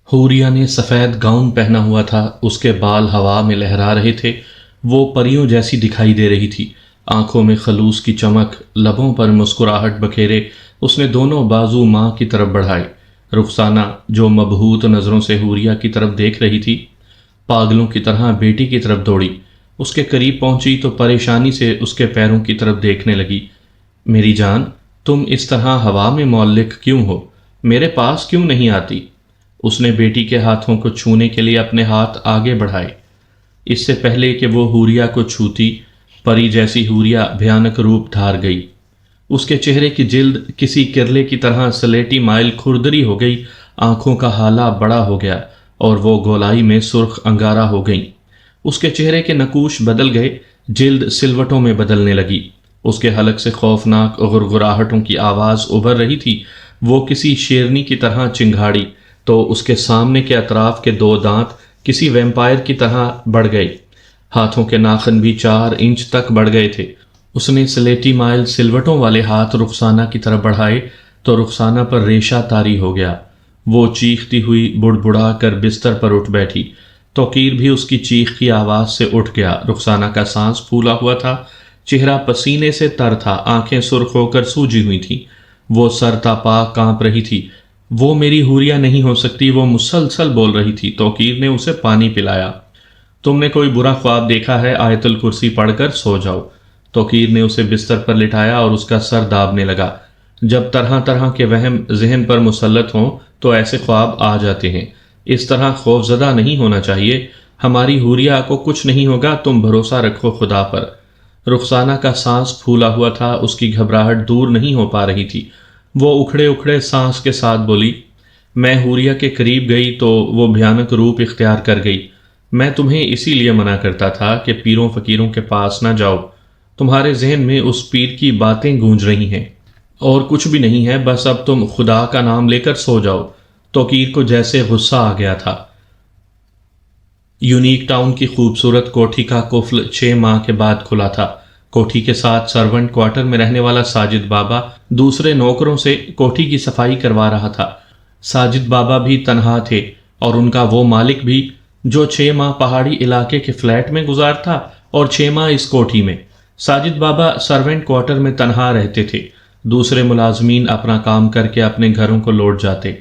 حوریہ نے سفید گاؤن پہنا ہوا تھا، اس کے بال ہوا میں لہرا رہے تھے، وہ پریوں جیسی دکھائی دے رہی تھی، آنکھوں میں خلوص کی چمک، لبوں پر مسکراہٹ بکھیرے اس نے دونوں بازو ماں کی طرف بڑھائے۔ رخسانہ جو مبہوت نظروں سے حوریہ کی طرف دیکھ رہی تھی، پاگلوں کی طرح بیٹی کی طرف دوڑی، اس کے قریب پہنچی تو پریشانی سے اس کے پیروں کی طرف دیکھنے لگی۔ میری جان، تم اس طرح ہوا میں معلق کیوں ہو؟ میرے پاس کیوں نہیں آتی؟ اس نے بیٹی کے ہاتھوں کو چھونے کے لیے اپنے ہاتھ آگے بڑھائے۔ اس سے پہلے کہ وہ حوریہ کو چھوتی، پری جیسی حوریہ بھیانک روپ دھار گئی۔ اس کے چہرے کی جلد کسی کرلے کی طرح سلیٹی مائل کھردری ہو گئی، آنکھوں کا ہالہ بڑا ہو گیا اور وہ گولائی میں سرخ انگارہ ہو گئیں۔ اس کے چہرے کے نقوش بدل گئے، جلد سلوٹوں میں بدلنے لگی، اس کے حلق سے خوفناک غرغراہٹوں کی آواز ابھر رہی تھی۔ وہ کسی شیرنی کی طرح چنگھاڑی تو اس کے سامنے کے اطراف کے دو دانت کسی ویمپائر کی طرح بڑھ گئے، ہاتھوں کے ناخن بھی 4 انچ تک بڑھ گئے تھے۔ اس نے سلیٹی مائل سلوٹوں والے ہاتھ رخسانہ کی طرف بڑھائے تو رخسانہ پر ریشہ طاری ہو گیا۔ وہ چیختی ہوئی بڑبڑا کر بستر پر اٹھ بیٹھی۔ توقیر بھی اس کی چیخ کی آواز سے اٹھ گیا۔ رخسانہ کا سانس پھولا ہوا تھا، چہرہ پسینے سے تر تھا، آنکھیں سرخ ہو کر سوجی ہوئی تھیں، وہ سر تا پا کانپ رہی تھی۔ وہ میری حوریہ نہیں ہو سکتی، وہ مسلسل بول رہی تھی۔ توقیر نے اسے پانی پلایا۔ تم نے کوئی برا خواب دیکھا ہے؟ آیت الکرسی پڑھ کر سو جاؤ۔ توقیر نے اسے بستر پر لٹایا اور اس کا سر دابنے لگا۔ جب طرح طرح کے وہم ذہن پر مسلط ہوں تو ایسے خواب آ جاتے ہیں، اس طرح خوفزدہ نہیں ہونا چاہیے۔ ہماری حوریہ کو کچھ نہیں ہوگا، تم بھروسہ رکھو خدا پر۔ رخسانہ کا سانس پھولا ہوا تھا، اس کی گھبراہٹ دور نہیں ہو پا رہی تھی۔ وہ اکھڑے اکھڑے سانس کے ساتھ بولی، میں حوریہ کے قریب گئی تو وہ بھیانک روپ اختیار کر گئی۔ میں تمہیں اسی لیے منع کرتا تھا کہ پیروں فقیروں کے پاس نہ جاؤ، تمہارے ذہن میں اس پیر کی باتیں گونج رہی ہیں، اور کچھ بھی نہیں ہے، بس اب تم خدا کا نام لے کر سو جاؤ۔ توقیر کو جیسے غصہ آ گیا تھا۔ یونیک ٹاؤن کی خوبصورت کوٹھی کا قفل 6 ماہ کے بعد کھلا تھا۔ کوٹھی کے ساتھ سرونٹ کوارٹر میں رہنے والا ساجد بابا دوسرے نوکروں سے کوٹھی کی صفائی کروا رہا تھا۔ ساجد بابا بھی تنہا تھے اور ان کا وہ مالک بھی، جو 6 ماہ پہاڑی علاقے کے فلیٹ میں گزارتا اور 6 ماہ اس کوٹھی میں۔ ساجد بابا سرونٹ کوارٹر میں تنہا رہتے تھے، دوسرے ملازمین اپنا کام کر کے اپنے گھروں کو لوٹ جاتے۔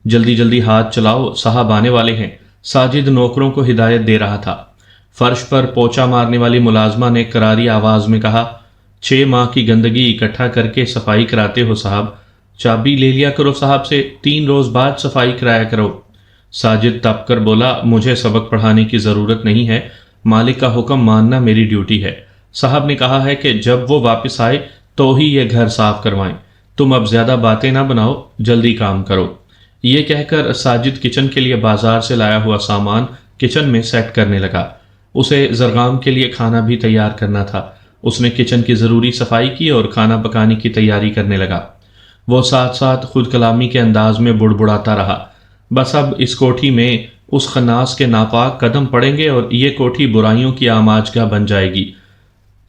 جلدی جلدی ہاتھ چلاؤ، صاحب آنے والے ہیں، ساجد نوکروں کو ہدایت دے رہا تھا۔ فرش پر پوچا مارنے والی ملازمہ نے کراری آواز میں کہا، 6 ماہ کی گندگی اکٹھا کر کے صفائی کراتے ہو صاحب، چابی لے لیا کرو صاحب سے، 3 روز بعد صفائی کرایا کرو۔ ساجد تپ کر بولا، مجھے سبق پڑھانے کی ضرورت نہیں ہے، مالک کا حکم ماننا میری ڈیوٹی ہے۔ صاحب نے کہا ہے کہ جب وہ واپس آئے تو ہی یہ گھر صاف کروائیں، تم اب زیادہ باتیں نہ بناؤ، جلدی کام کرو۔ یہ کہہ کر ساجد کچن کے لیے بازار سے لایا ہوا سامان کچن میں سیٹ کرنے لگا۔ اسے زرغام کے لیے کھانا بھی تیار کرنا تھا۔ اس نے کچن کی ضروری صفائی کی اور کھانا پکانے کی تیاری کرنے لگا۔ وہ ساتھ ساتھ خود کلامی کے انداز میں بڑبڑاتا رہا، بس اب اس کوٹھی میں اس خناس کے ناپاک قدم پڑیں گے اور یہ کوٹھی برائیوں کی آماجگاہ بن جائے گی۔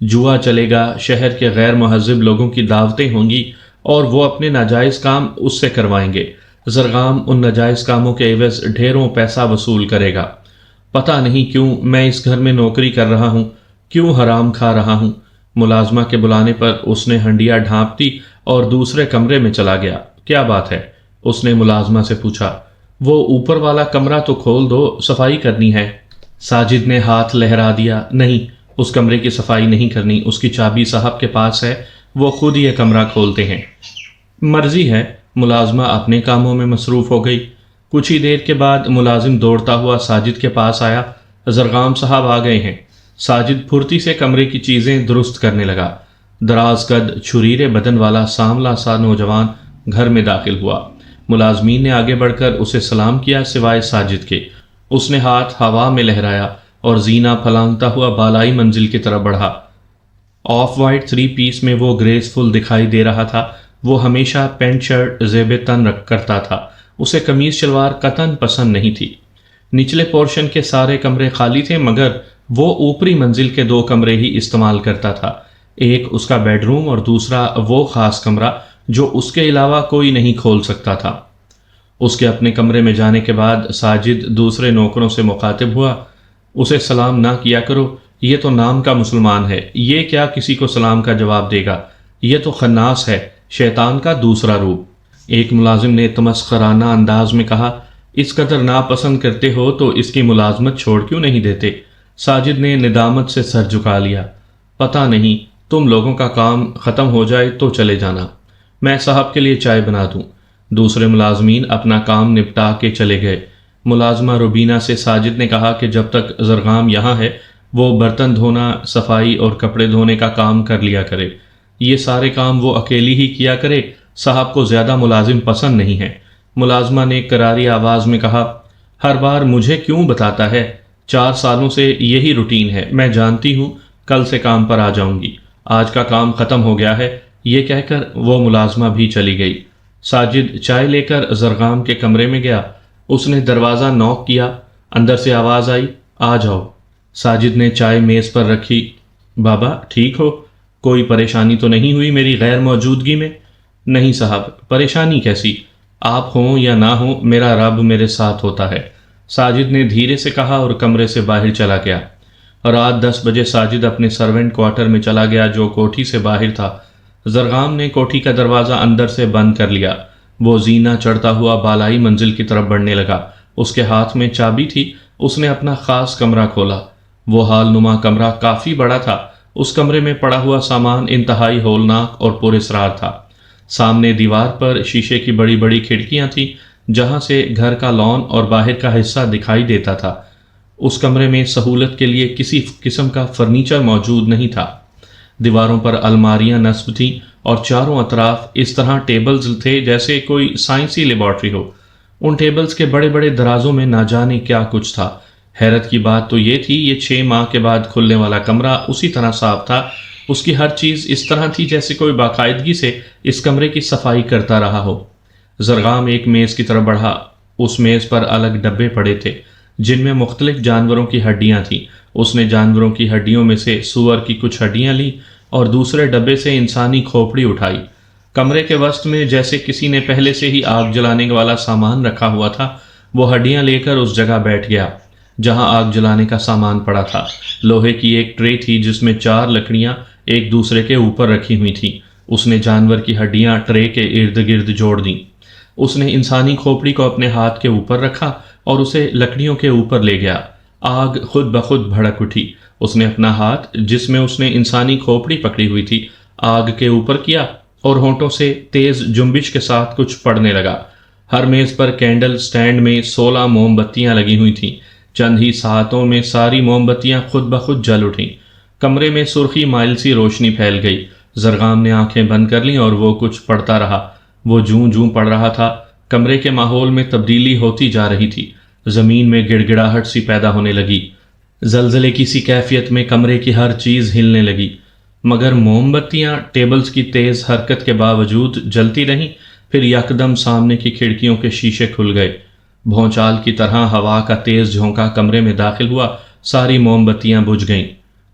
جوا چلے گا، شہر کے غیر مہذب لوگوں کی دعوتیں ہوں گی اور وہ اپنے ناجائز کام اس سے کروائیں گے۔ زرغام ان ناجائز کاموں کے عوض ڈھیروں پیسہ وصول کرے گا۔ پتہ نہیں کیوں میں اس گھر میں نوکری کر رہا ہوں، کیوں حرام کھا رہا ہوں۔ ملازمہ کے بلانے پر اس نے ہنڈیا ڈھانپ دی اور دوسرے کمرے میں چلا گیا۔ کیا بات ہے؟ اس نے ملازمہ سے پوچھا۔ وہ اوپر والا کمرہ تو کھول دو، صفائی کرنی ہے۔ ساجد نے ہاتھ لہرا دیا، نہیں، اس کمرے کی صفائی نہیں کرنی، اس کی چابی صاحب کے پاس ہے، وہ خود یہ کمرہ کھولتے ہیں۔ مرضی ہے۔ ملازمہ اپنے کاموں میں مصروف ہو گئی۔ کچھ ہی دیر کے بعد ملازم دوڑتا ہوا ساجد کے پاس آیا، زرغام صاحب آ گئے ہیں۔ ساجد پھرتی سے کمرے کی چیزیں درست کرنے لگا۔ دراز قد، چھریرے بدن والا سانولا سا نوجوان گھر میں داخل ہوا۔ ملازمین نے آگے بڑھ کر اسے سلام کیا سوائے ساجد کے۔ اس نے ہاتھ ہوا میں لہرایا اور زینہ پھلانگتا ہوا بالائی منزل کی طرف بڑھا۔ آف وائٹ 3 پیس میں وہ گریسفل دکھائی دے رہا تھا۔ وہ ہمیشہ پینٹ شرٹ زیب تن رکھ کرتا تھا، اسے قمیض شلوار قطعاً پسند نہیں تھی۔ نچلے پورشن کے سارے کمرے خالی تھے مگر وہ اوپری منزل کے 2 کمرے ہی استعمال کرتا تھا، ایک اس کا بیڈ روم اور دوسرا وہ خاص کمرہ جو اس کے علاوہ کوئی نہیں کھول سکتا تھا۔ اس کے اپنے کمرے میں جانے کے بعد ساجد دوسرے نوکروں سے مخاطب ہوا، اسے سلام نہ کیا کرو، یہ تو نام کا مسلمان ہے، یہ کیا کسی کو سلام کا جواب دے گا، یہ تو خناس ہے، شیطان کا دوسرا روپ۔ ایک ملازم نے تمسخرانہ انداز میں کہا، اس قدر ناپسند کرتے ہو تو اس کی ملازمت چھوڑ کیوں نہیں دیتے؟ ساجد نے ندامت سے سر جھکا لیا، پتہ نہیں، تم لوگوں کا کام ختم ہو جائے تو چلے جانا، میں صاحب کے لیے چائے بنا دوں۔ دوسرے ملازمین اپنا کام نپٹا کے چلے گئے۔ ملازمہ روبینہ سے ساجد نے کہا کہ جب تک زرغام یہاں ہے وہ برتن دھونا، صفائی اور کپڑے دھونے کا کام کر لیا کرے، یہ سارے کام وہ اکیلی ہی کیا کرے، صاحب کو زیادہ ملازم پسند نہیں ہے۔ ملازمہ نے کراری آواز میں کہا، ہر بار مجھے کیوں بتاتا ہے، 4 سالوں سے یہی روٹین ہے، میں جانتی ہوں، کل سے کام پر آ جاؤں گی، آج کا کام ختم ہو گیا ہے۔ یہ کہہ کر وہ ملازمہ بھی چلی گئی۔ ساجد چائے لے کر زرغام کے کمرے میں گیا، اس نے دروازہ نوک کیا، اندر سے آواز آئی، آ جاؤ۔ ساجد نے چائے میز پر رکھی، بابا ٹھیک ہو، کوئی پریشانی تو نہیں ہوئی میری غیر موجودگی میں؟ نہیں صاحب، پریشانی کیسی، آپ ہوں یا نہ ہوں میرا رب میرے ساتھ ہوتا ہے، ساجد نے دھیرے سے کہا اور کمرے سے باہر چلا گیا۔ رات 10 بجے ساجد اپنے سرونٹ کوارٹر میں چلا گیا جو کوٹھی سے باہر تھا۔ زرغام نے کوٹھی کا دروازہ اندر سے بند کر لیا۔ وہ زینہ چڑھتا ہوا بالائی منزل کی طرف بڑھنے لگا، اس کے ہاتھ میں چابی تھی، اس نے اپنا خاص کمرہ کھولا۔ وہ حال نما کمرہ کافی بڑا تھا، اس کمرے میں پڑا ہوا سامان انتہائی ہولناک اور پراسرار تھا۔ سامنے دیوار پر شیشے کی بڑی بڑی کھڑکیاں تھیں جہاں سے گھر کا لان اور باہر کا حصہ دکھائی دیتا تھا۔ اس کمرے میں سہولت کے لیے کسی قسم کا فرنیچر موجود نہیں تھا۔ دیواروں پر الماریاں نصب تھیں اور چاروں اطراف اس طرح ٹیبلز تھے جیسے کوئی سائنسی لیبارٹری ہو۔ ان ٹیبلز کے بڑے بڑے درازوں میں نہ جانے کیا کچھ تھا۔ حیرت کی بات تو یہ تھی، یہ 6 ماہ کے بعد کھلنے والا کمرہ اسی طرح صاف تھا، اس کی ہر چیز اس طرح تھی جیسے کوئی باقاعدگی سے اس کمرے کی صفائی کرتا رہا ہو۔ زرغام ایک میز کی طرف بڑھا، اس میز پر الگ ڈبے پڑے تھے جن میں مختلف جانوروں کی ہڈیاں تھیں۔ اس نے جانوروں کی ہڈیوں میں سے سور کی کچھ ہڈیاں لیں اور دوسرے ڈبے سے انسانی کھوپڑی اٹھائی۔ کمرے کے وسط میں جیسے کسی نے پہلے سے ہی آگ جلانے والا سامان رکھا ہوا تھا، وہ ہڈیاں لے کر اس جگہ بیٹھ گیا جہاں آگ جلانے کا سامان پڑا تھا۔ لوہے کی ایک ٹرے تھی جس میں 4 لکڑیاں ایک دوسرے کے اوپر رکھی ہوئی تھیں۔ اس نے جانور کی ہڈیاں ٹرے کے ارد گرد جوڑ دیں۔ اس نے انسانی کھوپڑی کو اپنے ہاتھ کے اوپر رکھا اور اسے لکڑیوں کے اوپر لے گیا۔ آگ خود بخود بھڑک اٹھی۔ اس نے اپنا ہاتھ جس میں اس نے انسانی کھوپڑی پکڑی ہوئی تھی آگ کے اوپر کیا اور ہونٹوں سے تیز جنبش کے ساتھ کچھ پڑھنے لگا۔ ہر میز پر کینڈل سٹینڈ میں 16 موم بتیاں لگی ہوئی تھیں۔ چند ہی ساعتوں میں ساری موم بتیاں خود بخود جل اٹھیں۔ کمرے میں سرخی مائل سی روشنی پھیل گئی۔ زرغام نے آنکھیں بند کر لیں اور وہ کچھ پڑھتا رہا۔ وہ جوں جوں پڑھ رہا تھا کمرے کے ماحول میں تبدیلی ہوتی جا رہی تھی۔ زمین میں گڑ گڑاہٹ سی پیدا ہونے لگی، زلزلے کی سی کیفیت میں کمرے کی ہر چیز ہلنے لگی، مگر موم بتیاں ٹیبلز کی تیز حرکت کے باوجود جلتی رہیں۔ پھر یکدم سامنے کی کھڑکیوں کے شیشے کھل گئے، بھونچال کی طرح ہوا کا تیز جھونکا کمرے میں داخل ہوا، ساری موم بتیاں بجھ گئیں۔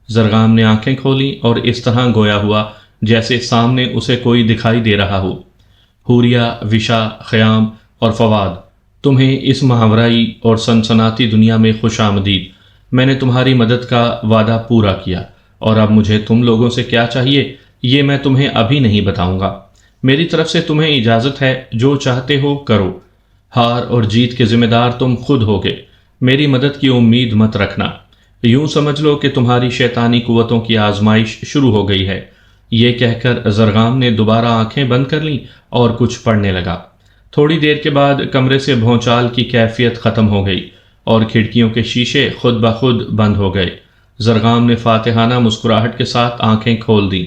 زرغام نے آنکھیں کھولیں اور اس طرح گویا ہوا جیسے سامنے اسے کوئی دکھائی دے رہا ہو۔ حوریہ، وشا، خیام اور فواد، تمہیں اس محاورائی اور سنسناتی دنیا میں خوش آمدید۔ میں نے تمہاری مدد کا وعدہ پورا کیا اور اب مجھے تم لوگوں سے کیا چاہیے یہ میں تمہیں ابھی نہیں بتاؤں گا۔ میری طرف سے تمہیں اجازت ہے، جو چاہتے ہو کرو۔ ہار اور جیت کے ذمہ دار تم خود ہوگے، میری مدد کی امید مت رکھنا۔ یوں سمجھ لو کہ تمہاری شیطانی قوتوں کی آزمائش شروع ہو گئی ہے۔ یہ کہہ کر زرغام نے دوبارہ آنکھیں بند کر لیں اور کچھ پڑھنے لگا۔ تھوڑی دیر کے بعد کمرے سے بھونچال کی کیفیت ختم ہو گئی اور کھڑکیوں کے شیشے خود بخود بند ہو گئے۔ زرغام نے فاتحانہ مسکراہٹ کے ساتھ آنکھیں کھول دیں۔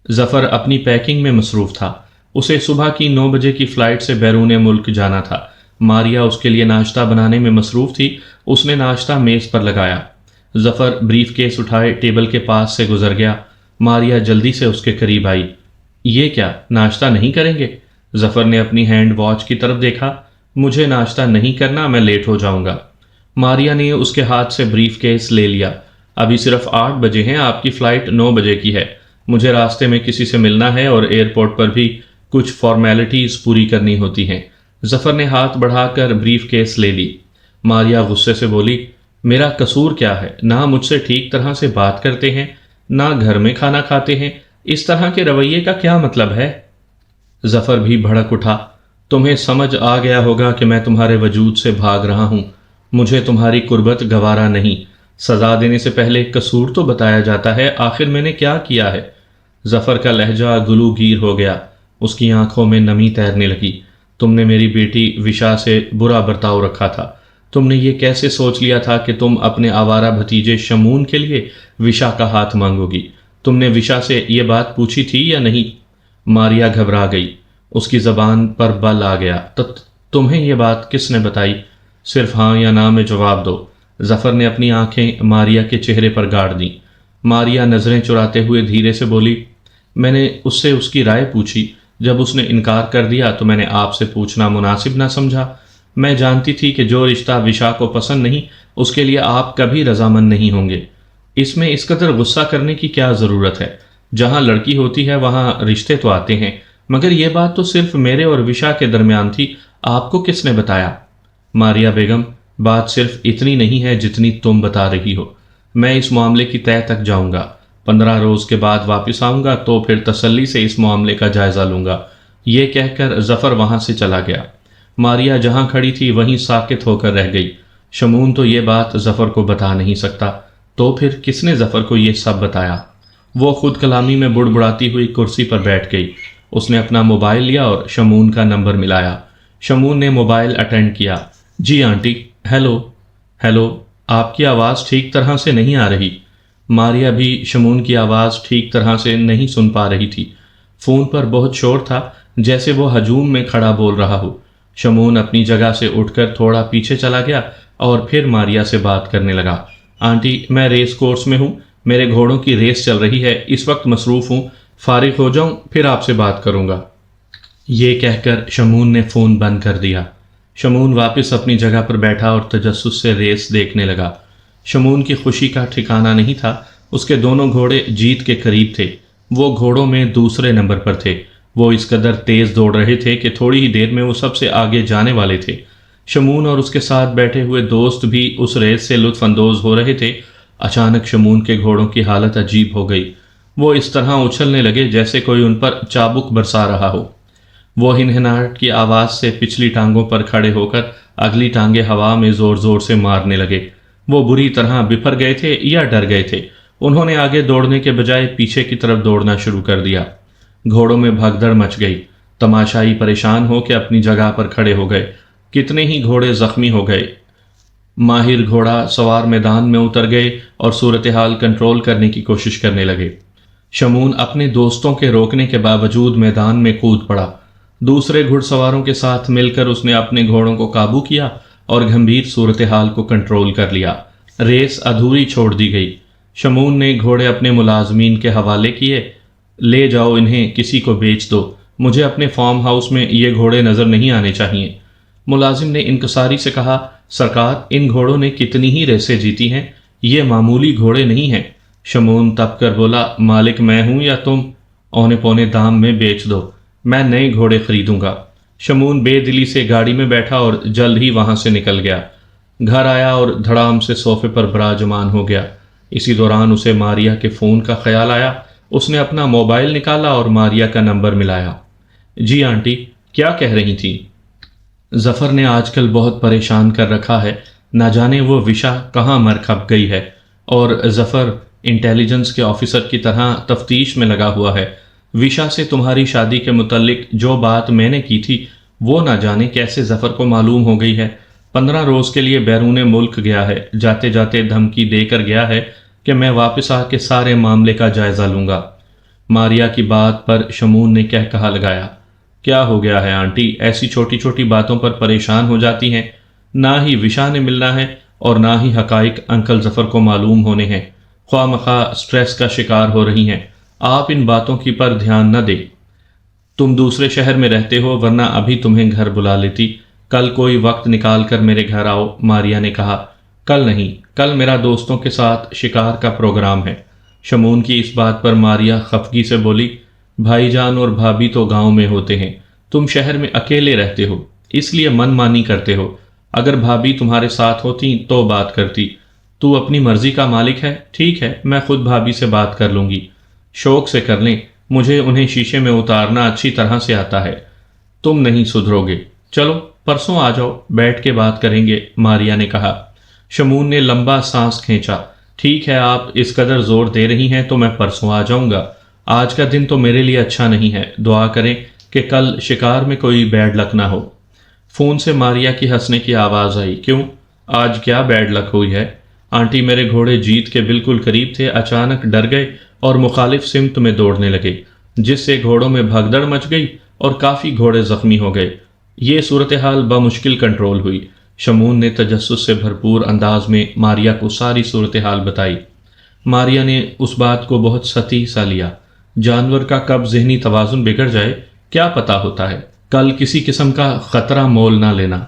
ظفر اپنی پیکنگ میں مصروف تھا، اسے صبح کی 9 بجے کی فلائٹ سے بیرون ملک جانا تھا۔ ماریا اس کے لیے ناشتہ بنانے میں مصروف تھی، اس نے ناشتہ میز پر لگایا۔ ظفر بریف کیس اٹھائے ٹیبل کے پاس سے گزر گیا۔ ماریا جلدی سے اس کے قریب آئی۔ یہ کیا، ناشتہ نہیں کریں گے؟ ظفر نے اپنی ہینڈ واچ کی طرف دیکھا۔ مجھے ناشتہ نہیں کرنا، میں لیٹ ہو جاؤں گا۔ ماریا نے اس کے ہاتھ سے بریف کیس لے لیا۔ ابھی صرف 8 بجے ہیں، آپ کی فلائٹ 9 بجے کی ہے، مجھے راستے میں کسی سے ملنا ہے اور ایئرپورٹ پر بھی کچھ فارمیلٹیز پوری کرنی ہوتی ہیں۔ ظفر نے ہاتھ بڑھا کر بریف کیس لے لی۔ ماریا غصے سے بولی، میرا قصور کیا ہے؟ نہ مجھ سے ٹھیک طرح سے بات کرتے ہیں، نہ گھر میں کھانا کھاتے ہیں، اس طرح کے رویے کا کیا مطلب ہے؟ ظفر بھی بھڑک اٹھا، تمہیں سمجھ آ گیا ہوگا کہ میں تمہارے وجود سے بھاگ رہا ہوں، مجھے تمہاری قربت گوارا نہیں، سزا دینے سے پہلے قصور تو بتایا جاتا ہے، آخر میں نے کیا کیا ہے؟ ظفر کا لہجہ گلو گیر ہو گیا، اس کی آنکھوں میں نمی تیرنے لگی۔ تم نے میری بیٹی وشا سے برا برتاؤ رکھا تھا، تم نے یہ کیسے سوچ لیا تھا کہ تم اپنے آوارہ بھتیجے شمون کے لیے وشا کا ہاتھ مانگو گی؟ تم نے وشا سے یہ بات پوچھی تھی یا نہیں؟ ماریا گھبرا گئی، اس کی زبان پر بل آ گیا۔ تمہیں یہ بات کس نے بتائی؟ صرف ہاں یا نہ میں جواب دو۔ ظفر نے اپنی آنکھیں ماریا کے چہرے پر گاڑ دیں۔ ماریا نظریں چراتے ہوئے دھیرے سے بولی، میں نے اس سے اس کی رائے پوچھی، جب اس نے انکار کر دیا تو میں نے آپ سے پوچھنا مناسب نہ سمجھا۔ میں جانتی تھی کہ جو رشتہ وشا کو پسند نہیں اس کے لیے آپ کبھی رضامند نہیں ہوں گے۔ اس میں اس قدر غصہ کرنے کی کیا ضرورت ہے؟ جہاں لڑکی ہوتی ہے وہاں رشتے تو آتے ہیں، مگر یہ بات تو صرف میرے اور وشا کے درمیان تھی، آپ کو کس نے بتایا؟ ماریا بیگم، بات صرف اتنی نہیں ہے جتنی تم بتا رہی ہو، میں اس معاملے کی تہہ تک جاؤں گا، 15 روز کے بعد واپس آؤں گا تو پھر تسلی سے اس معاملے کا جائزہ لوں گا۔ یہ کہہ کر ظفر وہاں سے چلا گیا۔ ماریا جہاں کھڑی تھی وہیں ساکت ہو کر رہ گئی۔ شمون تو یہ بات ظفر کو بتا نہیں سکتا، تو پھر کس نے ظفر کو یہ سب بتایا؟ وہ خود کلامی میں بڑبڑاتی ہوئی کرسی پر بیٹھ گئی۔ اس نے اپنا موبائل لیا اور شمون کا نمبر ملایا۔ شمون نے موبائل اٹینڈ کیا۔ جی آنٹی۔ ہیلو ہیلو، آپ کی آواز ٹھیک طرح سے نہیں آ رہی۔ ماریا بھی شمون کی آواز ٹھیک طرح سے نہیں سن پا رہی تھی۔ فون پر بہت شور تھا، جیسے وہ ہجوم میں کھڑا بول رہا ہو۔ شمون اپنی جگہ سے اٹھ کر تھوڑا پیچھے چلا گیا اور پھر ماریا سے بات کرنے لگا۔ آنٹی، میں ریس کورس میں ہوں، میرے گھوڑوں کی ریس چل رہی ہے، اس وقت مصروف ہوں، فارغ ہو جاؤں پھر آپ سے بات کروں گا۔ یہ کہہ کر شمون نے فون بند کر دیا۔ شمون واپس اپنی جگہ پر بیٹھا اور تجسس سے ریس دیکھنے لگا۔ شمون کی خوشی کا ٹھکانہ نہیں تھا، اس کے دونوں گھوڑے جیت کے قریب تھے، وہ گھوڑوں میں دوسرے نمبر پر تھے، وہ اس قدر تیز دوڑ رہے تھے کہ تھوڑی ہی دیر میں وہ سب سے آگے جانے والے تھے۔ شمون اور اس کے ساتھ بیٹھے ہوئے دوست بھی اس ریس سے لطف اندوز ہو رہے تھے۔ اچانک شمون کے گھوڑوں کی حالت عجیب ہو گئی، وہ اس طرح اچھلنے لگے جیسے کوئی ان پر چابک برسا رہا ہو۔ وہ ہنہناہٹ کی آواز سے پچھلی ٹانگوں پر کھڑے ہو کر اگلی ٹانگیں ہوا میں زور زور سے مارنے لگے۔ وہ بری طرح بپھر گئے تھے یا ڈر گئے تھے، انہوں نے آگے دوڑنے کے بجائے پیچھے کی طرف دوڑنا شروع کر دیا۔ گھوڑوں میں بھگدڑ مچ گئی، تماشائی پریشان ہو کے اپنی جگہ پر کھڑے ہو گئے، کتنے ہی گھوڑے زخمی ہو گئے۔ ماہر گھوڑا سوار میدان میں اتر گئے اور صورتحال کنٹرول کرنے کی کوشش کرنے لگے۔ شمون اپنے دوستوں کے روکنے کے باوجود میدان میں کود پڑا۔ دوسرے گھڑ سواروں کے ساتھ مل کر اس نے اپنے گھوڑوں کو قابو کیا اور گھمبیر صورتحال کو کنٹرول کر لیا۔ ریس ادھوری چھوڑ دی گئی۔ شمون نے گھوڑے اپنے ملازمین کے حوالے کیے، لے جاؤ انہیں کسی کو بیچ دو، مجھے اپنے فارم ہاؤس میں یہ گھوڑے نظر نہیں آنے چاہیے۔ ملازم نے انکساری سے کہا، سرکار ان گھوڑوں نے کتنی ہی ریسیں جیتی ہیں، یہ معمولی گھوڑے نہیں ہیں۔ شمون تپ کر بولا، مالک میں ہوں یا تم، اونے پونے دام میں بیچ دو، میں نئے گھوڑے خریدوں گا۔ شمون بے دلی سے گاڑی میں بیٹھا اور جلد ہی وہاں سے نکل گیا۔ گھر آیا اور دھڑام سے صوفے پر براجمان ہو گیا۔ اسی دوران اسے ماریا کے فون کا خیال آیا، اس نے اپنا موبائل نکالا اور ماریا کا نمبر ملایا۔ جی آنٹی، کیا کہہ رہی تھی؟ ظفر نے آج کل بہت پریشان کر رکھا ہے، نہ جانے وہ وشا کہاں مر کھپ گئی ہے، اور ظفر انٹیلیجنس کے آفیسر کی طرح تفتیش میں لگا ہوا ہے۔ وشا سے تمہاری شادی کے متعلق جو بات میں نے کی تھی وہ نہ جانے کیسے ظفر کو معلوم ہو گئی ہے۔ 15 روز کے لیے بیرون ملک گیا ہے، جاتے جاتے دھمکی دے کر گیا ہے کہ میں واپس آ کے سارے معاملے کا جائزہ لوں گا۔ ماریا کی بات پر شمون نے کہا لگایا، کیا ہو گیا ہے آنٹی، ایسی چھوٹی چھوٹی باتوں پر پریشان ہو جاتی ہیں؟ نہ ہی وشا نے ملنا ہے اور نہ ہی حقائق انکل ظفر کو معلوم ہونے ہیں، خواہ مخواہ سٹریس کا شکار ہو رہی ہیں۔ آپ ان باتوں کی پر دھیان نہ دیں، تم دوسرے شہر میں رہتے ہو ورنہ ابھی تمہیں گھر بلا لیتی۔ کل کوئی وقت نکال کر میرے گھر آؤ، ماریا نے کہا۔ کل نہیں، کل میرا دوستوں کے ساتھ شکار کا پروگرام ہے۔ شمون کی اس بات پر ماریا خفگی سے بولی، بھائی جان اور بھابھی تو گاؤں میں ہوتے ہیں، تم شہر میں اکیلے رہتے ہو، اس لیے من مانی کرتے ہو۔ اگر بھابھی تمہارے ساتھ ہوتی تو بات کرتی۔ تو اپنی مرضی کا مالک ہے، ٹھیک ہے، میں خود بھابھی سے بات کر لوں گی۔ شوق سے کر لیں، مجھے انہیں شیشے میں اتارنا اچھی طرح سے آتا ہے۔ تم نہیں سدھرو گے۔ چلو پرسوں آ جاؤ، بیٹھ کے بات کریں گے، ماریا نے کہا۔ شمون نے لمبا سانس کھینچا۔ ٹھیک ہے، آپ اس قدر زور دے رہی ہیں تو میں پرسوں آ جاؤں گا۔ آج کا دن تو میرے لیے اچھا نہیں ہے، دعا کریں کہ کل شکار میں کوئی بیڈ لک نہ ہو۔ فون سے ماریا کی ہنسنے کی آواز آئی۔ کیوں، آج کیا بیڈ لک ہوئی ہے؟ آنٹی، میرے گھوڑے جیت کے بالکل قریب تھے، اچانک ڈر گئے اور مخالف سمت میں دوڑنے لگے، جس سے گھوڑوں میں بھگدڑ مچ گئی اور کافی گھوڑے زخمی ہو گئے۔ یہ صورتحال بمشکل کنٹرول ہوئی۔ شمون نے تجسس سے بھرپور انداز میں ماریا کو ساری صورتحال بتائی۔ ماریا نے اس بات کو بہت سطحی سا لیا۔ جانور کا کب ذہنی توازن بگڑ جائے کیا پتا ہوتا ہے۔ کل کسی قسم کا خطرہ مول نہ لینا۔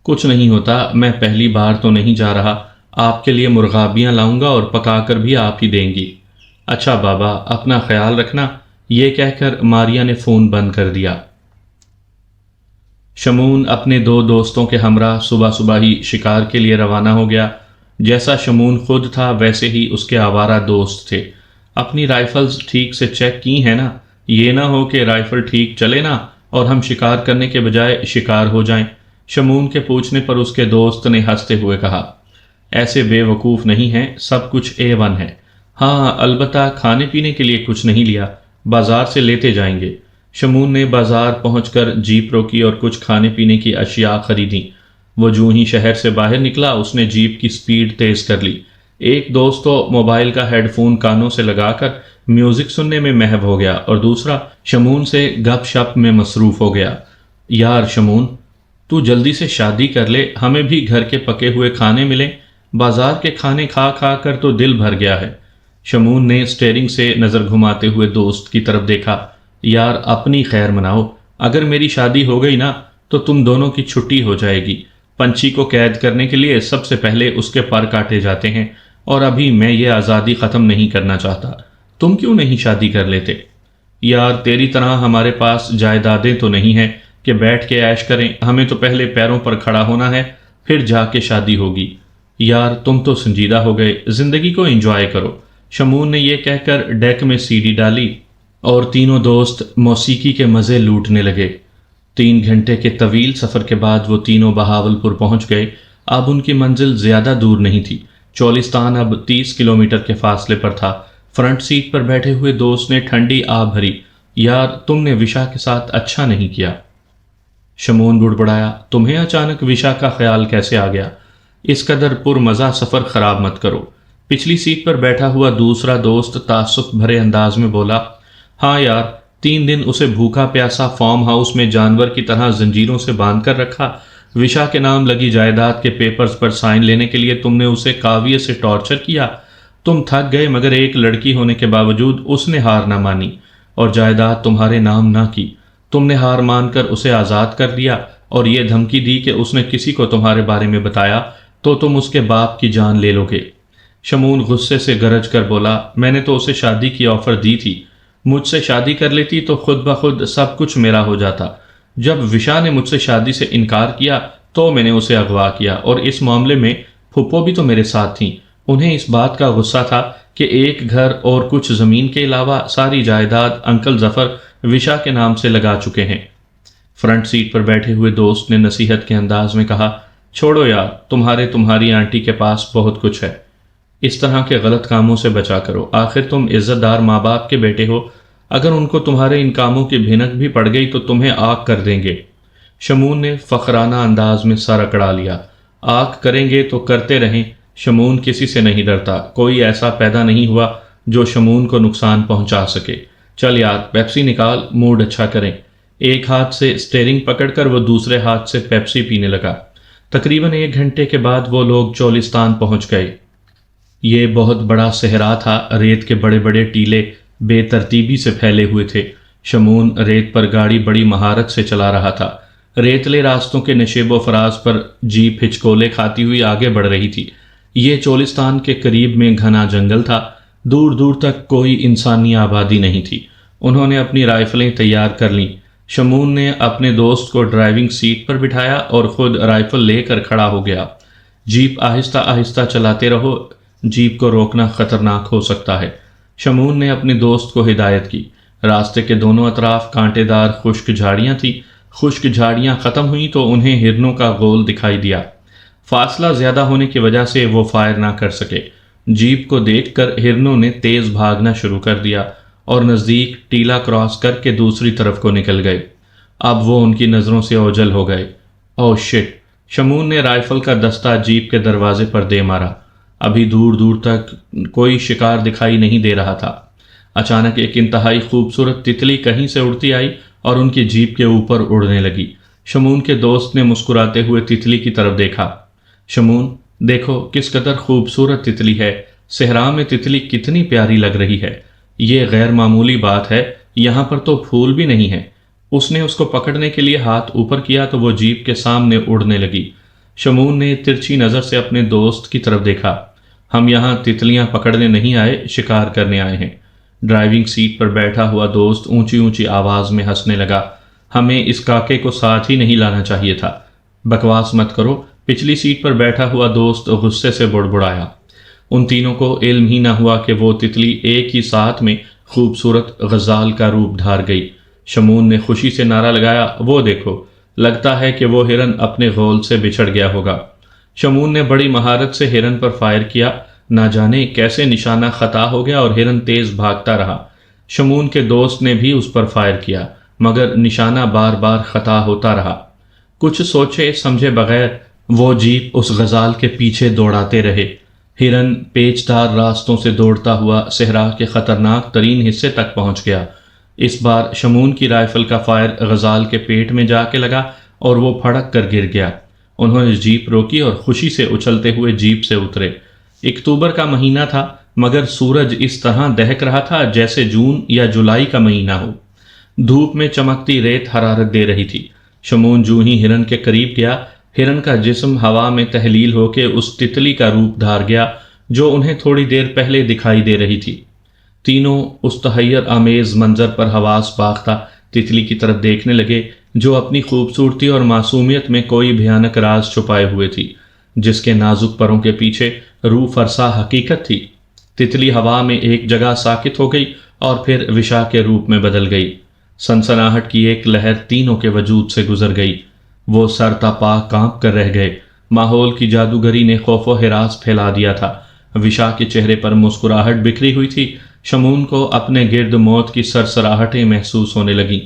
کچھ نہیں ہوتا، میں پہلی بار تو نہیں جا رہا، آپ کے لیے مرغابیاں لاؤں گا اور پکا کر بھی آپ ہی دیں گی۔ اچھا بابا، اپنا خیال رکھنا۔ یہ کہہ کر ماریا نے فون بند کر دیا۔ شمون اپنے دو دوستوں کے ہمراہ صبح صبح ہی شکار کے لیے روانہ ہو گیا۔ جیسا شمون خود تھا ویسے ہی اس کے آوارہ دوست تھے۔ اپنی رائفلز ٹھیک سے چیک کی ہیں نا؟ یہ نہ ہو کہ رائفل ٹھیک چلے نا اور ہم شکار کرنے کے بجائے شکار ہو جائیں۔ شمون کے پوچھنے پر اس کے دوست نے ہنستے ہوئے کہا، ایسے بے وقوف نہیں ہیں، سب کچھ A1 ہے۔ ہاں، البتہ کھانے پینے کے لیے کچھ نہیں لیا، بازار سے لیتے جائیں گے۔ شمون نے بازار پہنچ کر جیپ روکی اور کچھ کھانے پینے کی اشیاء خریدیں۔ وہ جوں ہی شہر سے باہر نکلا اس نے جیپ کی سپیڈ تیز کر لی۔ ایک دوست تو موبائل کا ہیڈ فون کانوں سے لگا کر میوزک سننے میں محو ہو گیا اور دوسرا شمون سے گپ شپ میں مصروف ہو گیا۔ یار شمون، تو جلدی سے شادی کر لے، ہمیں بھی گھر کے پکے ہوئے کھانے ملیں، بازار کے کھانے کھا کھا کر تو دل بھر گیا ہے۔ شمون نے اسٹیئرنگ سے نظر گھماتے ہوئے دوست کی طرف دیکھا۔ یار اپنی خیر مناؤ، اگر میری شادی ہو گئی نا تو تم دونوں کی چھٹی ہو جائے گی۔ پنچھی کو قید کرنے کے لیے سب سے پہلے اس کے پر کاٹے جاتے ہیں، اور ابھی میں یہ آزادی ختم نہیں کرنا چاہتا۔ تم کیوں نہیں شادی کر لیتے؟ یار تیری طرح ہمارے پاس جائیدادیں تو نہیں ہیں کہ بیٹھ کے عیش کریں، ہمیں تو پہلے پیروں پر کھڑا ہونا ہے، پھر جا کے شادی ہوگی۔ یار تم تو سنجیدہ ہو گئے، زندگی کو انجوائے کرو۔ شمون نے یہ کہہ کر ڈیک میں CD ڈالی اور تینوں دوست موسیقی کے مزے لوٹنے لگے۔ 3 گھنٹے کے طویل سفر کے بعد وہ تینوں بہاولپور پہنچ گئے۔ اب ان کی منزل زیادہ دور نہیں تھی، چولستان اب 30 کلومیٹر کے فاصلے پر تھا۔ فرنٹ سیٹ پر بیٹھے ہوئے دوست نے ٹھنڈی آہ بھری۔ یار تم نے وشا کے ساتھ اچھا نہیں کیا۔ شمون بڑبڑایا، تمہیں اچانک وشا کا خیال کیسے آ گیا؟ اس قدر پرمزہ سفر خراب مت کرو۔ پچھلی سیٹ پر بیٹھا ہوا دوسرا دوست تعصب بھرے انداز میں بولا، ہاں یار 3 دن اسے بھوکا پیاسا فارم ہاؤس میں جانور کی طرح زنجیروں سے باندھ کر رکھا۔ وشا کے نام لگی جائیداد کے پیپرز پر سائن لینے کے لیے تم نے اسے کاویہ سے ٹارچر کیا۔ تم تھک گئے مگر ایک لڑکی ہونے کے باوجود اس نے ہار نہ مانی اور جائیداد تمہارے نام نہ کی۔ تم نے ہار مان کر اسے آزاد کر دیا اور یہ دھمکی دی کہ اس نے کسی کو تمہارے بارے میں بتایا تو تم اس کے باپ کی جان لے لو گے۔ شمون غصے سے گرج کر بولا، میں نے تو اسے شادی کی آفر دی تھی، مجھ سے شادی کر لیتی تو خود بخود سب کچھ میرا ہو جاتا۔ جب وشا نے مجھ سے شادی سے انکار کیا تو میں نے اسے اغوا کیا، اور اس معاملے میں پھپھو بھی تو میرے ساتھ تھیں۔ انہیں اس بات کا غصہ تھا کہ ایک گھر اور کچھ زمین کے علاوہ ساری جائیداد انکل ظفر وشا کے نام سے لگا چکے ہیں۔ فرنٹ سیٹ پر بیٹھے ہوئے دوست نے نصیحت کے انداز میں کہا، چھوڑو یار، تمہاری آنٹی کے پاس بہت کچھ ہے، اس طرح کے غلط کاموں سے بچا کرو، آخر تم عزت دار ماں باپ کے بیٹے ہو، اگر ان کو تمہارے ان کاموں کی بھنک بھی پڑ گئی تو تمہیں آگ کر دیں گے۔ شمون نے فخرانہ انداز میں سر اکڑا لیا۔ آگ کریں گے تو کرتے رہیں، شمون کسی سے نہیں ڈرتا، کوئی ایسا پیدا نہیں ہوا جو شمون کو نقصان پہنچا سکے۔ چل یار پیپسی نکال، موڈ اچھا کریں۔ ایک ہاتھ سے اسٹیئرنگ پکڑ کر وہ دوسرے ہاتھ سے پیپسی پینے لگا۔ تقریباً 1 گھنٹے کے بعد وہ لوگ چولستان پہنچ گئے۔ یہ بہت بڑا صحرا تھا، ریت کے بڑے بڑے ٹیلے بے ترتیبی سے پھیلے ہوئے تھے۔ شمون ریت پر گاڑی بڑی مہارت سے چلا رہا تھا۔ ریتلے راستوں کے نشیب و فراز پر جیپ ہچکولے کھاتی ہوئی آگے بڑھ رہی تھی۔ یہ چولستان کے قریب میں گھنا جنگل تھا، دور دور تک کوئی انسانی آبادی نہیں تھی۔ انہوں نے اپنی رائفلیں تیار کر لیں۔ شمون نے اپنے دوست کو ڈرائیونگ سیٹ پر بٹھایا اور خود رائفل لے کر کھڑا ہو گیا۔ جیپ آہستہ آہستہ چلاتے رہو، جیپ کو روکنا خطرناک ہو سکتا ہے، شمون نے اپنے دوست کو ہدایت کی۔ راستے کے دونوں اطراف کانٹے دار خشک جھاڑیاں تھیں۔ خشک جھاڑیاں ختم ہوئیں تو انہیں ہرنوں کا گول دکھائی دیا۔ فاصلہ زیادہ ہونے کی وجہ سے وہ فائر نہ کر سکے۔ جیپ کو دیکھ کر ہرنوں نے تیز بھاگنا شروع کر دیا اور نزدیک ٹیلا کراس کر کے دوسری طرف کو نکل گئے۔ اب وہ ان کی نظروں سے اوجھل ہو گئے۔ اوہ شٹ! شمون نے رائفل کا دستہ جیپ کے دروازے پر دے مارا۔ ابھی دور دور تک کوئی شکار دکھائی نہیں دے رہا تھا۔ اچانک ایک انتہائی خوبصورت تتلی کہیں سے اڑتی آئی اور ان کی جیپ کے اوپر اڑنے لگی۔ شمون کے دوست نے مسکراتے ہوئے تتلی کی طرف دیکھا۔ شمون، دیکھو کس قدر خوبصورت تتلی ہے، صحرا میں تتلی کتنی پیاری لگ رہی ہے۔ یہ غیر معمولی بات ہے، یہاں پر تو پھول بھی نہیں ہے۔ اس نے اس کو پکڑنے کے لیے ہاتھ اوپر کیا تو وہ جیپ کے سامنے اڑنے لگی۔ شمون نے ترچھی نظر سے اپنے دوست کی طرف دیکھا۔ ہم یہاں تتلیاں پکڑنے نہیں آئے، شکار کرنے آئے ہیں۔ ڈرائیونگ سیٹ پر بیٹھا ہوا دوست اونچی اونچی آواز میں ہنسنے لگا۔ ہمیں اس کاکے کو ساتھ ہی نہیں لانا چاہیے تھا۔ بکواس مت کرو، پچھلی سیٹ پر بیٹھا ہوا دوست غصے سے بڑبڑایا۔ ان تینوں کو علم ہی نہ ہوا کہ وہ تتلی ایک ہی ساتھ میں خوبصورت غزال کا روپ دھار گئی۔ شمون نے خوشی سے نعرہ لگایا، وہ دیکھو، لگتا ہے کہ وہ ہرن اپنے غول سے بچھڑ گیا ہوگا۔ شمون نے بڑی مہارت سے ہرن پر فائر کیا، نہ جانے کیسے نشانہ خطا ہو گیا اور ہرن تیز بھاگتا رہا۔ شمون کے دوست نے بھی اس پر فائر کیا، مگر نشانہ بار بار خطا ہوتا رہا۔ کچھ سوچے سمجھے بغیر وہ جیپ اس غزال کے پیچھے دوڑاتے رہے۔ ہرن پیچ دار راستوں سے دوڑتا ہوا صحرا کے خطرناک ترین حصے تک پہنچ گیا۔ اس بار شمون کی رائفل کا فائر غزال کے پیٹ میں جا کے لگا اور وہ پھڑک کر گر گیا۔ انہوں نے جیپ روکی اور خوشی سے اچھلتے ہوئے جیپ سے اترے۔ اکتوبر کا مہینہ تھا، مگر سورج اس طرح دہک رہا تھا جیسے جون یا جولائی کا مہینہ ہو۔ دھوپ میں چمکتی ریت حرارت دے رہی تھی۔ شمون جو ہی ہرن کے قریب گیا، ہرن کا جسم ہوا میں تحلیل ہو کے اس تتلی کا روپ دھار گیا جو انہیں تھوڑی دیر پہلے دکھائی دے رہی تھی۔ تینوں اس تحیر آمیز منظر پر حواس باختہ تتلی کی طرف دیکھنے لگے جو اپنی خوبصورتی اور معصومیت میں کوئی بھیانک راز چھپائے ہوئے تھی، جس کے نازک پروں کے پیچھے روح فرسا حقیقت تھی۔ تتلی ہوا میں ایک جگہ ساکت ہو گئی اور پھر وشا کے روپ میں بدل گئی۔ سنسناہٹ کی ایک لہر تینوں کے وجود سے گزر گئی۔ وہ سر تا پا کانپ کر رہ گئے۔ ماحول کی جادوگری نے خوف و ہراس پھیلا دیا تھا۔ وشا کے چہرے پر مسکراہٹ بکھری ہوئی تھی۔ شمون کو اپنے گرد موت کی سرسراہٹیں محسوس ہونے لگیں۔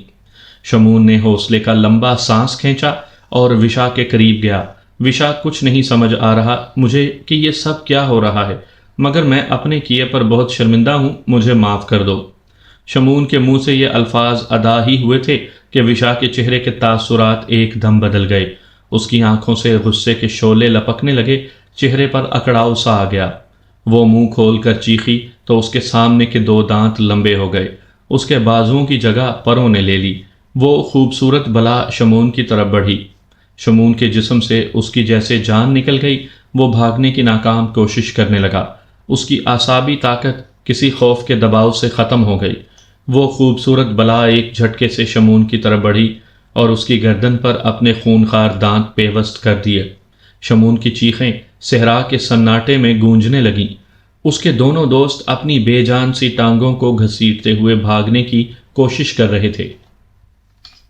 شمون نے حوصلے کا لمبا سانس کھینچا اور وشا کے قریب گیا۔ وشا، کچھ نہیں سمجھ آ رہا مجھے کہ یہ سب کیا ہو رہا ہے، مگر میں اپنے کیے پر بہت شرمندہ ہوں، مجھے معاف کر دو۔ شمون کے منہ سے یہ الفاظ ادا ہی ہوئے تھے کہ وشا کے چہرے کے تاثرات ایک دم بدل گئے۔ اس کی آنکھوں سے غصے کے شعلے لپکنے لگے، چہرے پر اکڑاؤ سا آ گیا۔ وہ منہ کھول کر چیخی تو اس کے سامنے کے 2 دانت لمبے ہو گئے۔ اس کے بازوؤں کی جگہ پروں نے لے لی۔ وہ خوبصورت بلا شمون کی طرف بڑھی۔ شمون کے جسم سے اس کی جیسے جان نکل گئی۔ وہ بھاگنے کی ناکام کوشش کرنے لگا۔ اس کی اعصابی طاقت کسی خوف کے دباؤ سے ختم ہو گئی۔ وہ خوبصورت بلا ایک جھٹکے سے شمون کی طرف بڑھی اور اس کی گردن پر اپنے خونخوار دانت پیوست کر دیے۔ شمون کی چیخیں صحرا کے سناٹے میں گونجنے لگیں۔ اس کے دونوں دوست اپنی بے جان سی ٹانگوں کو گھسیٹتے ہوئے بھاگنے کی کوشش کر رہے تھے،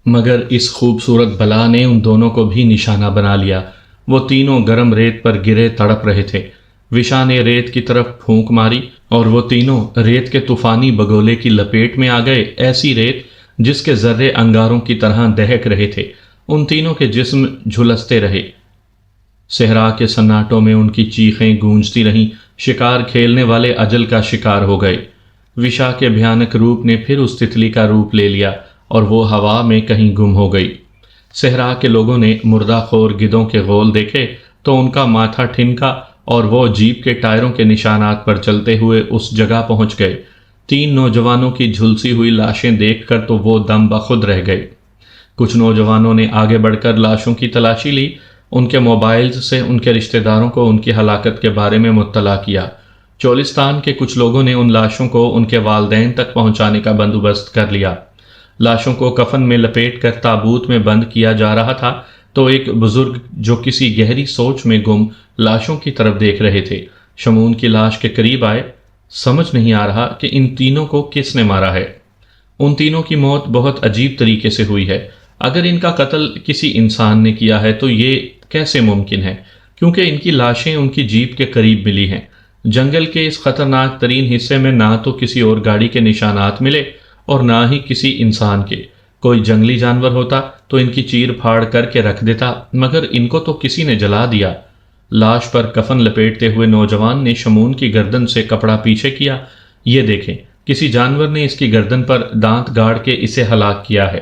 مگر اس خوبصورت بلا نے ان دونوں کو بھی نشانہ بنا لیا۔ وہ تینوں گرم ریت پر گرے تڑپ رہے تھے۔ وشا نے ریت کی طرف پھونک ماری اور وہ تینوں ریت کے طوفانی بگولے کی لپیٹ میں آ گئے، ایسی ریت جس کے ذرے انگاروں کی طرح دہک رہے تھے۔ ان تینوں کے جسم جھلستے رہے۔ صحرا کے سناٹوں میں ان کی چیخیں گونجتی رہیں۔ شکار کھیلنے والے اجل کا شکار ہو گئے۔ وشا کے بھیانک روپ نے پھر اس تتلی کا روپ لے لیا اور وہ ہوا میں کہیں گم ہو گئی۔ صحرا کے لوگوں نے مردہ خور گدھوں کے غول دیکھے تو ان کا ماتھا ٹھنکا اور وہ جیپ کے ٹائروں کے نشانات پر چلتے ہوئے اس جگہ پہنچ گئے۔ 3 نوجوانوں کی جھلسی ہوئی لاشیں دیکھ کر تو وہ دم بخود رہ گئے۔ کچھ نوجوانوں نے آگے بڑھ کر لاشوں کی تلاشی لی، ان کے موبائلز سے ان کے رشتہ داروں کو ان کی ہلاکت کے بارے میں مطلع کیا۔ چولستان کے کچھ لوگوں نے ان لاشوں کو ان کے والدین تک پہنچانے کا بندوبست کر لیا۔ لاشوں کو کفن میں لپیٹ کر تابوت میں بند کیا جا رہا تھا تو ایک بزرگ جو کسی گہری سوچ میں گم لاشوں کی طرف دیکھ رہے تھے شمعون کی لاش کے قریب آئے۔ سمجھ نہیں آ رہا کہ ان تینوں کو کس نے مارا ہے۔ ان تینوں کی موت بہت عجیب طریقے سے ہوئی ہے۔ اگر ان کا قتل کسی انسان نے کیا ہے تو یہ کیسے ممکن ہے؟ کیونکہ ان کی لاشیں ان کی جیپ کے قریب ملی ہیں۔ جنگل کے اس خطرناک ترین حصے میں نہ تو کسی اور گاڑی کے نشانات ملے اور نہ ہی کسی انسان کے۔ کوئی جنگلی جانور ہوتا تو ان کی چیر پھاڑ کر کے رکھ دیتا، مگر ان کو تو کسی نے جلا دیا۔ لاش پر کفن لپیٹتے ہوئے نوجوان نے شمعون کی گردن سے کپڑا پیچھے کیا۔ یہ دیکھیں، کسی جانور نے اس کی گردن پر دانت گاڑ کے اسے ہلاک کیا ہے۔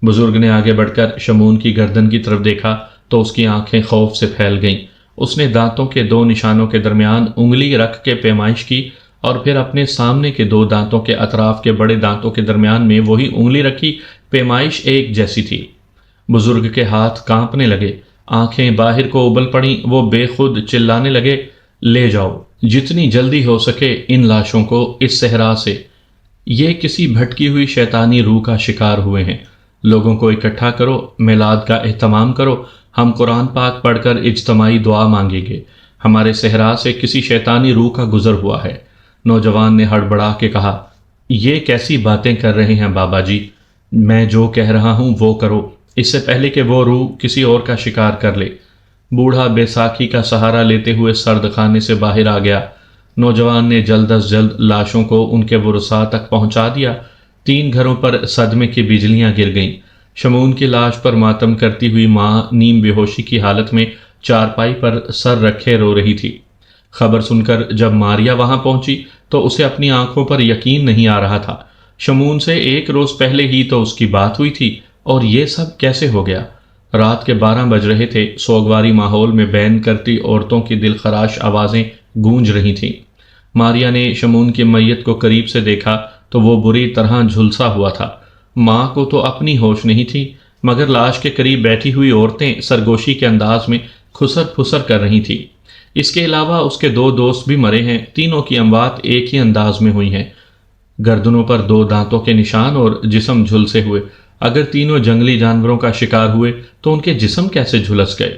بزرگ نے آگے بڑھ کر شمعون کی گردن کی طرف دیکھا تو اس کی آنکھیں خوف سے پھیل گئیں۔ اس نے دانتوں کے دو نشانوں کے درمیان انگلی رکھ کے پیمائش کی اور پھر اپنے سامنے کے دو دانتوں کے اطراف کے بڑے دانتوں کے درمیان میں وہی انگلی رکھی۔ پیمائش ایک جیسی تھی۔ بزرگ کے ہاتھ کانپنے لگے، آنکھیں باہر کو ابل پڑیں۔ وہ بے خود چلانے لگے، لے جاؤ جتنی جلدی ہو سکے ان لاشوں کو اس صحرا سے۔ یہ کسی بھٹکی ہوئی شیطانی روح کا شکار ہوئے ہیں۔ لوگوں کو اکٹھا کرو، میلاد کا اہتمام کرو، ہم قرآن پاک پڑھ کر اجتماعی دعا مانگیں گے۔ ہمارے صحرا سے کسی شیطانی روح کا گزر ہوا ہے۔ نوجوان نے ہڑبڑا کے کہا، یہ کیسی باتیں کر رہے ہیں بابا جی؟ میں جو کہہ رہا ہوں وہ کرو، اس سے پہلے کہ وہ روح کسی اور کا شکار کر لے۔ بوڑھا بیساکھی کا سہارا لیتے ہوئے سرد خانے سے باہر آ گیا۔ نوجوان نے جلد از جلد لاشوں کو ان کے ورثاء تک پہنچا دیا۔ 3 گھروں پر صدمے کی بجلیاں گر گئیں۔ شمعون کی لاش پر ماتم کرتی ہوئی ماں نیم بے ہوشی کی حالت میں چارپائی پر سر رکھے رو رہی تھی۔ خبر سن کر جب ماریا وہاں پہنچی تو اسے اپنی آنکھوں پر یقین نہیں آ رہا تھا۔ شمعون سے 1 روز پہلے ہی تو اس کی بات ہوئی تھی اور یہ سب کیسے ہو گیا؟ رات کے 12 بج رہے تھے۔ سوگواری ماحول میں بین کرتی عورتوں کی دل خراش آوازیں گونج رہی تھیں۔ ماریا نے شمعون کی میت کو قریب سے دیکھا تو وہ بری طرح جھلسا ہوا تھا۔ ماں کو تو اپنی ہوش نہیں تھی، مگر لاش کے قریب بیٹھی ہوئی عورتیں سرگوشی کے انداز میں کھسر پھسر کر رہی تھیں۔ اس کے علاوہ اس کے 2 دوست بھی مرے ہیں۔ تینوں کی اموات ایک ہی انداز میں ہوئی ہیں، گردنوں پر 2 دانتوں کے نشان اور جسم جھلسے ہوئے۔ اگر تینوں جنگلی جانوروں کا شکار ہوئے تو ان کے جسم کیسے جھلس گئے؟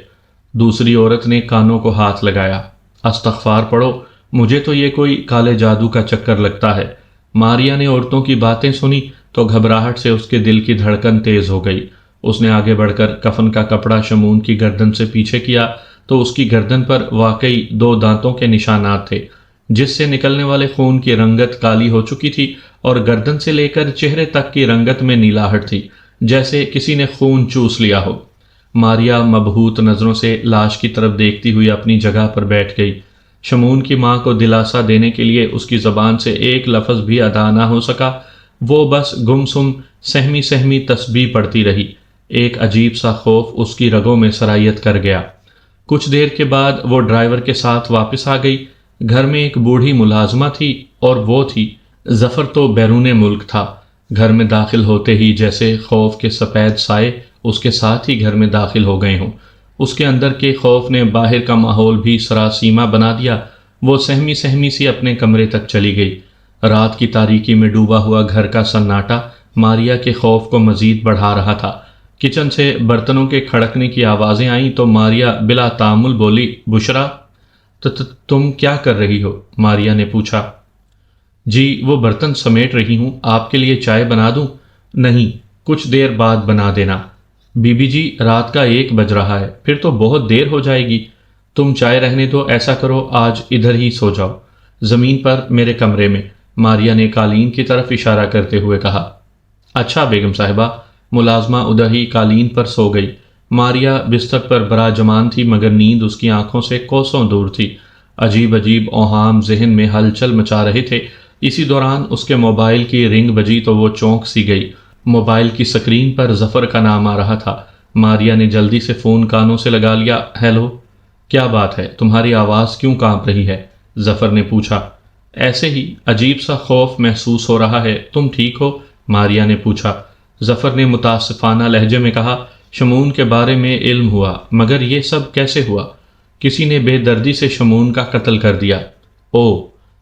دوسری عورت نے کانوں کو ہاتھ لگایا، استغفار پڑھو، مجھے تو یہ کوئی کالے جادو کا چکر لگتا ہے۔ ماریا نے عورتوں کی باتیں سنی تو گھبراہٹ سے اس کے دل کی دھڑکن تیز ہو گئی۔ اس نے آگے بڑھ کر کفن کا کپڑا شمعون کی گردن سے پیچھے کیا تو اس کی گردن پر واقعی 2 دانتوں کے نشانات تھے، جس سے نکلنے والے خون کی رنگت کالی ہو چکی تھی اور گردن سے لے کر چہرے تک کی رنگت میں نیلاہٹ تھی، جیسے کسی نے خون چوس لیا ہو۔ ماریا مبہوت نظروں سے لاش کی طرف دیکھتی ہوئی اپنی جگہ پر بیٹھ گئی۔ شمعون کی ماں کو دلاسا دینے کے لیے اس کی زبان سے ایک لفظ بھی ادا نہ ہو سکا۔ وہ بس گمسم سہمی سہمی تسبیح پڑھتی رہی۔ ایک عجیب سا خوف اس کی رگوں میں سرایت کر گیا۔ کچھ دیر کے بعد وہ ڈرائیور کے ساتھ واپس آ گئی۔ گھر میں ایک بوڑھی ملازمہ تھی اور وہ تھی ظفر تو بیرون ملک تھا۔ گھر میں داخل ہوتے ہی جیسے خوف کے سفید سائے اس کے ساتھ ہی گھر میں داخل ہو گئے ہوں۔ اس کے اندر کے خوف نے باہر کا ماحول بھی سراسیمہ بنا دیا۔ وہ سہمی سہمی سی اپنے کمرے تک چلی گئی۔ رات کی تاریکی میں ڈوبا ہوا گھر کا سناٹا ماریا کے خوف کو مزید بڑھا رہا تھا۔ کچن سے برتنوں کے کھڑکنے کی آوازیں آئیں تو ماریا بلا تعامل بولی، بشرا تم کیا کر رہی ہو؟ ماریا نے پوچھا۔ جی وہ برتن سمیٹ رہی ہوں، آپ کے لیے چائے بنا دوں؟ نہیں، کچھ دیر بعد بنا دینا۔ بی بی جی رات کا 1 بج رہا ہے، پھر تو بہت دیر ہو جائے گی۔ تم چائے رہنے دو، ایسا کرو آج ادھر ہی سو جاؤ، زمین پر میرے کمرے میں، ماریا نے قالین کی طرف اشارہ کرتے ہوئے کہا۔ اچھا بیگم صاحبہ۔ ملازمہ ادھر ہی قالین پر سو گئی۔ ماریا بستر پر براجمان تھی مگر نیند اس کی آنکھوں سے کوسوں دور تھی۔ عجیب عجیب اوہام ذہن میں ہلچل مچا رہے تھے۔ اسی دوران اس کے موبائل کی رنگ بجی تو وہ چونک سی گئی۔ موبائل کی سکرین پر ظفر کا نام آ رہا تھا۔ ماریا نے جلدی سے فون کانوں سے لگا لیا۔ ہیلو، کیا بات ہے؟ تمہاری آواز کیوں کانپ رہی ہے؟ ظفر نے پوچھا۔ ایسے ہی عجیب سا خوف محسوس ہو رہا ہے، تم ٹھیک ہو؟ ماریا نے پوچھا۔ ظفر نے متاسفانہ لہجے میں کہا، شمعون کے بارے میں علم ہوا، مگر یہ سب کیسے ہوا؟ کسی نے بے دردی سے شمعون کا قتل کر دیا۔ او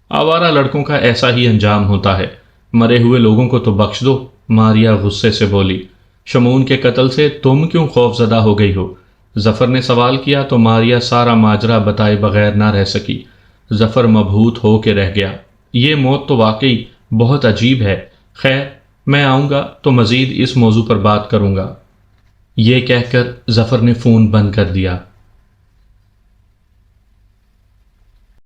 آوارہ لڑکوں کا ایسا ہی انجام ہوتا ہے، مرے ہوئے لوگوں کو تو بخش دو، ماریا غصے سے بولی۔ شمعون کے قتل سے تم کیوں خوف زدہ ہو گئی ہو؟ ظفر نے سوال کیا تو ماریا سارا ماجرا بتائے بغیر نہ رہ سکی۔ ظفر مبہوت ہو کے رہ گیا۔ یہ موت تو واقعی بہت عجیب ہے، خیر میں آؤں گا تو مزید اس موضوع پر بات کروں گا۔ یہ کہہ کر ظفر نے فون بند کر دیا۔